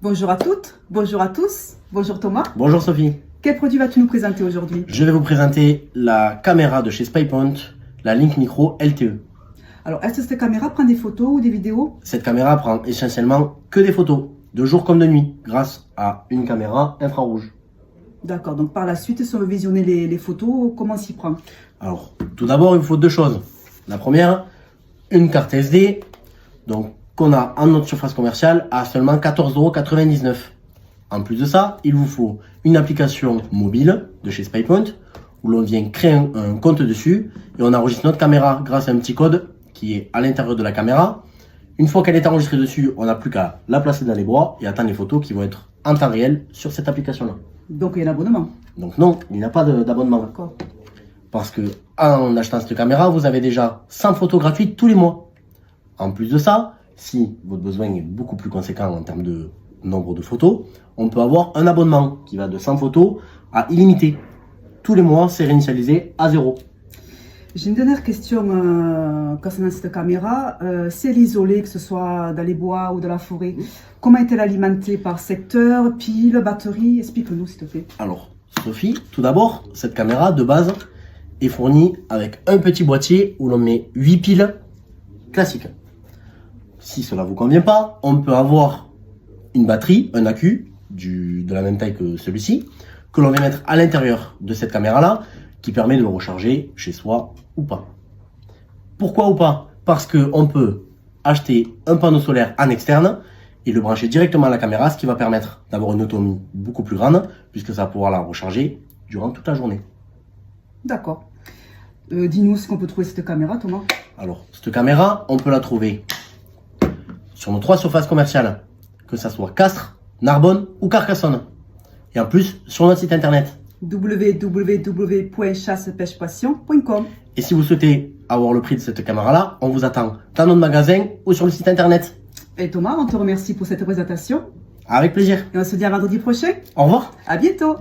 Bonjour à toutes, bonjour à tous, bonjour Thomas. Bonjour Sophie. Quel produit vas-tu nous présenter aujourd'hui? Je vais vous présenter la caméra de chez SpyPoint, la Link Micro LTE. Alors, est-ce que cette caméra prend des photos ou des vidéos? Cette caméra prend essentiellement que des photos, de jour comme de nuit, grâce à une caméra infrarouge. D'accord, donc par la suite, si on veut visionner les photos, comment s'y prend? Alors, tout d'abord, il vous faut deux choses. La première, une carte SD, donc qu'on a en notre surface commerciale à seulement 14,99 €. En plus de ça, il vous faut une application mobile de chez SpyPoint où l'on vient créer un compte dessus et on enregistre notre caméra grâce à un petit code qui est à l'intérieur de la caméra. Une fois qu'elle est enregistrée dessus, on n'a plus qu'à la placer dans les bras et attendre les photos qui vont être en temps réel sur cette application-là. Donc il y a un abonnement. Donc non, il n'y a pas d'abonnement. D'accord. Parce que en achetant cette caméra, vous avez déjà 100 photos gratuites tous les mois. En plus de ça, si votre besoin est beaucoup plus conséquent en termes de nombre de photos, on peut avoir un abonnement qui va de 100 photos à illimité. Tous les mois, c'est réinitialisé à 0. J'ai une dernière question concernant cette caméra. Si elle est isolée, que ce soit dans les bois ou dans la forêt, comment est-elle alimentée? Par secteur, pile, batterie? Explique-nous s'il te plaît. Alors, Sophie, tout d'abord, cette caméra de base est fournie avec un petit boîtier où l'on met 8 piles classiques. Si cela ne vous convient pas, on peut avoir une batterie, un accu de la même taille que celui-ci, que l'on va mettre à l'intérieur de cette caméra-là, qui permet de le recharger chez soi ou pas. Pourquoi ou pas? Parce qu'on peut acheter un panneau solaire en externe et le brancher directement à la caméra, ce qui va permettre d'avoir une autonomie beaucoup plus grande, puisque ça va pouvoir la recharger durant toute la journée. D'accord. Dis-nous ce qu'on peut trouver cette caméra, Thomas. Alors, cette caméra, on peut la trouver sur nos 3 surfaces commerciales, que ça soit Castres, Narbonne ou Carcassonne. Et en plus, sur notre site internet. www.chassepêchepassion.com. Et si vous souhaitez avoir le prix de cette caméra-là, on vous attend dans notre magasin ou sur le site internet. Et Thomas, on te remercie pour cette présentation. Avec plaisir. Et on se dit à vendredi prochain. Au revoir. À bientôt.